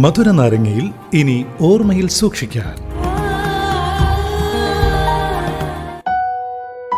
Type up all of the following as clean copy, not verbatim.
മധുര നാരങ്ങയിൽ ഇനി ഓർമ്മയിൽ സൂക്ഷിക്കാൻ.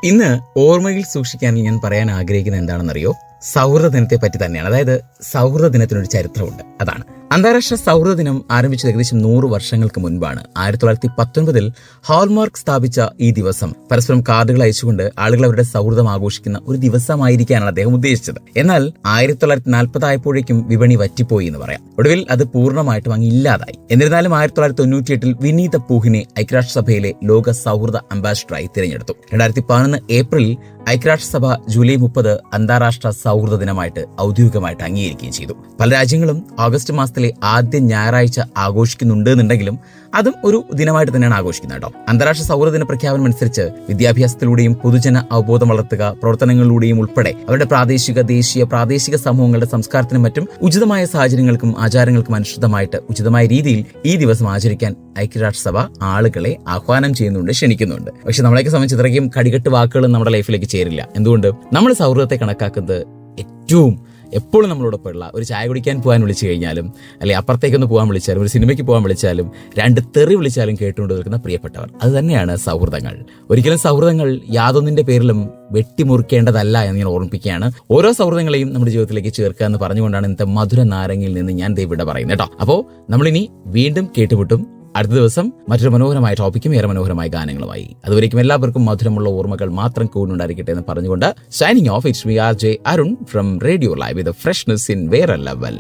ഇന്ന് ഓർമ്മയിൽ സൂക്ഷിക്കാൻ ഞാൻ പറയാൻ ആഗ്രഹിക്കുന്നത് എന്താണെന്നറിയോ? സൗഹൃദ ദിനത്തെ പറ്റി തന്നെയാണ്. അതായത് സൗഹൃദ ദിനത്തിനൊരു ചരിത്രമുണ്ട്. അതാണ് അന്താരാഷ്ട്ര സൗഹൃദ ദിനം ആരംഭിച്ചത് ഏകദേശം 100 വർഷങ്ങൾക്ക് മുൻപാണ്. 1919 ഹാൾമാർക്ക് സ്ഥാപിച്ച ഈ ദിവസം പരസ്പരം കാർഡുകൾ അയച്ചുകൊണ്ട് ആളുകൾ അവരുടെ സൗഹൃദം ആഘോഷിക്കുന്ന ഒരു ദിവസമായിരിക്കാനാണ് അദ്ദേഹം ഉദ്ദേശിച്ചത്. എന്നാൽ 1940 ആയപ്പോഴേക്കും വിപണി വറ്റിപ്പോയി എന്ന് പറയാം. ഒടുവിൽ അത് പൂർണ്ണമായിട്ടും അങ്ങ് ഇല്ലാതായി. എന്നിരുന്നാലും 1998 വിനീത പൂഹിനെ ഐക്യരാഷ്ട്രസഭയിലെ ലോക സൗഹൃദ അംബാസിഡറായി തിരഞ്ഞെടുത്തു. 2011 ഏപ്രിൽ ഐക്യരാഷ്ട്രസഭ ജൂലൈ 30 അന്താരാഷ്ട്ര സൗഹൃദ ദിനമായിട്ട് ഔദ്യോഗികമായിട്ട് അംഗീകരിക്കുകയും ചെയ്തു. പല രാജ്യങ്ങളും ഓഗസ്റ്റ് മാസത്തിലെ ആദ്യ ഞായറാഴ്ച ആഘോഷിക്കുന്നുണ്ട് എന്നുണ്ടെങ്കിലും അതും ഒരു ദിനമായിട്ട് തന്നെയാണ് ആഘോഷിക്കുന്നത് കേട്ടോ. അന്താരാഷ്ട്ര സൗഹൃദ ദിന പ്രഖ്യാപനം അനുസരിച്ച് വിദ്യാഭ്യാസത്തിലൂടെയും പൊതുജന അവബോധം വളർത്തുക, പ്രവർത്തനങ്ങളിലൂടെയും ഉൾപ്പെടെ അവരുടെ പ്രാദേശിക, ദേശീയ, പ്രാദേശിക സമൂഹങ്ങളുടെ സംസ്കാരത്തിനും മറ്റും ഉചിതമായ സാഹചര്യങ്ങൾക്കും ആചാരങ്ങൾക്കും അനുസൃതമായിട്ട് ഉചിതമായ രീതിയിൽ ഈ ദിവസം ആചരിക്കാൻ ഐക്യരാഷ്ട്രസഭ ആളുകളെ ആഹ്വാനം ചെയ്യുന്നുണ്ട്, ക്ഷണിക്കുന്നുണ്ട്. പക്ഷെ നമ്മളെയൊക്കെ സംബന്ധിച്ച് ഇത്രയ്ക്കും കടികെട്ട് വാക്കുകളും നമ്മുടെ ലൈഫിലേക്ക് ചേരില്ല. എന്തുകൊണ്ട്? നമ്മൾ സൗഹൃദത്തെ കണക്കാക്കുന്നത് ഏറ്റവും എപ്പോഴും നമ്മളോടൊപ്പമുള്ള ഒരു ചായ കുടിക്കാൻ പോകാൻ വിളിച്ചു കഴിഞ്ഞാലും, അല്ലെങ്കിൽ അപ്പുറത്തേക്കൊന്ന് പോകാൻ വിളിച്ചാലും, ഒരു സിനിമയ്ക്ക് പോകാൻ വിളിച്ചാലും, 2 തെറി വിളിച്ചാലും കേട്ടുകൊണ്ട് നിൽക്കുന്ന പ്രിയപ്പെട്ടവർ, അത് തന്നെയാണ് സൗഹൃദങ്ങൾ. ഒരിക്കലും സൗഹൃദങ്ങൾ യാതൊന്നിന്റെ പേരിലും വെട്ടിമുറിക്കേണ്ടതല്ല എന്ന് ഞാൻ ഓർമ്മിപ്പിക്കുകയാണ്. ഓരോ സൗഹൃദങ്ങളെയും നമ്മുടെ ജീവിതത്തിലേക്ക് ചേർക്കുക എന്ന് പറഞ്ഞുകൊണ്ടാണ് ഇന്നത്തെ മധുര നാരങ്ങയിൽ നിന്ന് ഞാൻ ഇവിടെ പറയുന്നത് കേട്ടോ. അപ്പോൾ നമ്മളിനി വീണ്ടും കേട്ടുമുട്ടും. അടുത്ത ദിവസം മറ്റൊരു മനോഹരമായ ടോപ്പിക്കും ഏറെ മനോഹരമായ ഗാനങ്ങളുമായി. അതുവരേക്കും എല്ലാവർക്കും മധുരമുള്ള ഓർമ്മകൾ മാത്രം കൂടുന്നുണ്ടായിരിക്കട്ടെ എന്ന് പറഞ്ഞുകൊണ്ട് signing off. It's me RJ Arun from radio live with freshness in വേറെ ലെവൽ.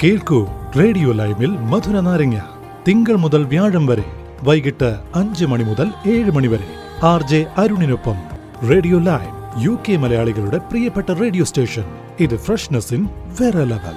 കേൾക്കൂ റേഡിയോ ലൈവിൽ മധുര നാരങ്ങ തിങ്കൾ മുതൽ വ്യാഴം വരെ വൈകിട്ട് 5 മണി മുതൽ 7 മണി വരെ RJ അരുണിനൊപ്പം. റേഡിയോ ലൈവ് UK മലയാളികളുടെ പ്രിയപ്പെട്ട റേഡിയോ സ്റ്റേഷൻ. ഇത് ഫ്രഷ്നെസ് ഇൻ വേറെ ലെവൽ.